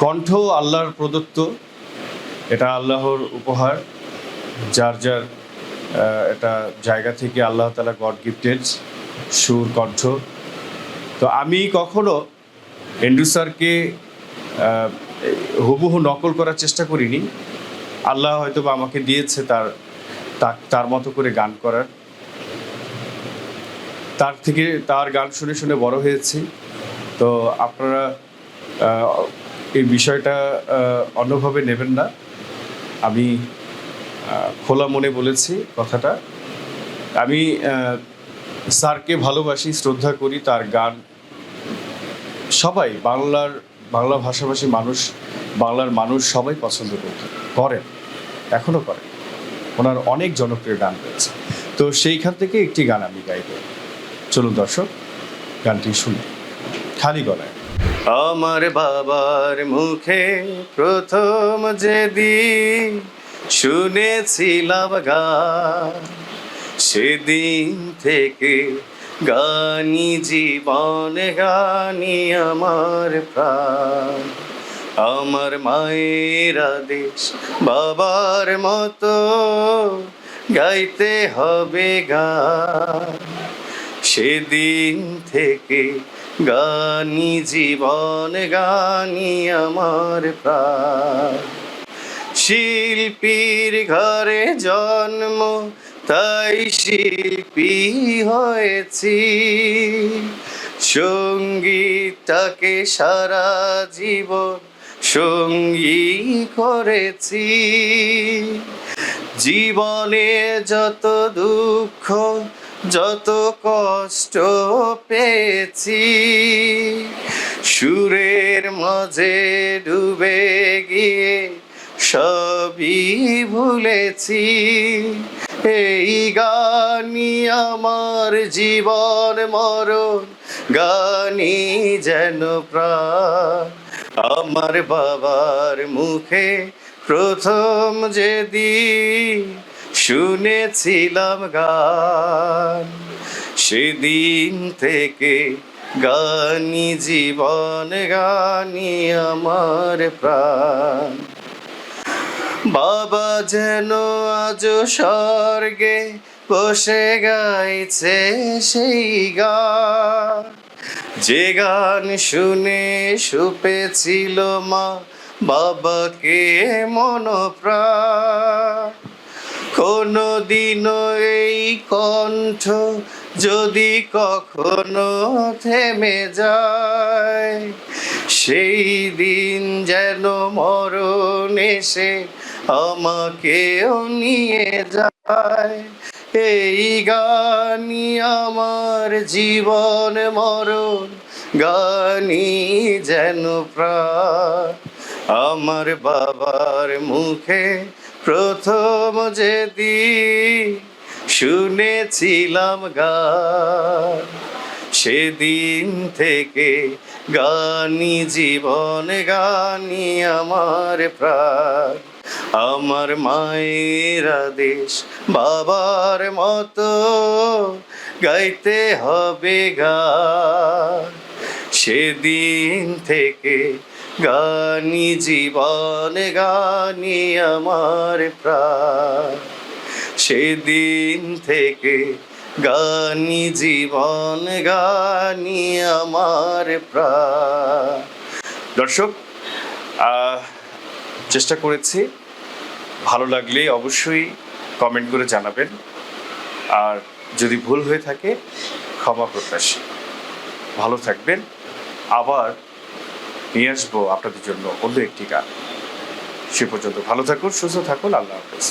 কণ্ঠ আল্লাহর প্রদত্ত, এটা আল্লাহর উপহার। যার যার এটা জায়গা থেকে আল্লাহ তাআলা গড গিফটেড সুর, কণ্ঠ। তো আমি কখনো এন্ড্রু স্যারকে হুবহু নকল করার চেষ্টা করিনি। আল্লাহ হয়তো বা আমাকে দিয়েছে তার মতো করে গান করার। তার গান শুনে শুনে বড় হয়েছি। তো আপনারা এই বিষয়টা অন্যভাবে নেবেন না। আমি খোলা মনে বলেছি কথাটা। আমি স্যারকে ভালোবাসি, শ্রদ্ধা করি। তার গান সবাই বাংলা ভাষাভাষী মানুষ, বাংলার মানুষ সবাই পছন্দ করেন, এখনও করেন। ওনার অনেক জনপ্রিয় গান রয়েছে। তো সেইখান থেকে একটি গান আমি গাইব। চলুন দর্শক, গানটি শুনি খালি গলায়। আমার বাবার মুখে প্রথম যেদিন শুনেছিলাম গান, সেদিন থেকে গানি জীবন, গানি আমার প্রাণ। আমার মায়ের আদেশ বাবার মতো গাইতে হবে গান, সেদিন থেকে গানি জীবন, গানি আমার প্রাণ। শিল্পীর ঘরে জন্ম, তাই শিল্পী হয়েছি। সঙ্গীতটাকে সারা জীবন সঙ্গী করেছি। জীবনে যত দুঃখ, যত কষ্ট পেয়েছি, সুরের মাঝে ডুবে গিয়ে সবই ভুলেছি। এই গানই আমার জীবন মরণ, গানই যেন প্রাণ। আমার বাবার মুখে প্রথম যেদিন শুনেছিলাম গান, সেদিন থেকে গানি জীবন, গানি আমার প্রাণ। বাবা যেন আজ স্বর্গে বসে গাইছে সেই গান, যে গান শুনে সুপেছিল মা বাবাকে মন প্রাণ। কোনো দিনও এই কণ্ঠ যদি কখনো থেমে যায়, সেই দিন যেন মরণ এসে আমাকেও নিয়ে যায়। এই গানই আমার জীবন মরণ, গানই যেন প্রাণ। আমার বাবার মুখে প্রথম যেদিন শুনেছিলাম গান, সেদিন থেকে গানি জীবন, গানি আমার প্রাণ। আমার মায়ের আদেশ বাবার মতো গাইতে হবে গান, সেদিন থেকে গানি জীবন, গানি আমার প্রাণ। সেদিন থেকে গানি জীবন, গানি আমার প্রাণ। দর্শক, চেষ্টা করেছি। ভালো লাগলে অবশ্যই কমেন্ট করে জানাবেন। আর যদি ভুল হয়ে থাকে ক্ষমা প্রত্যাশী। ভালো থাকবেন। আবার নিয়ে আসবো আপনাদের জন্য অন্য একটি গান। সে পর্যন্ত ভালো থাকুন, সুস্থ থাকুন। আল্লাহ হাফেজ।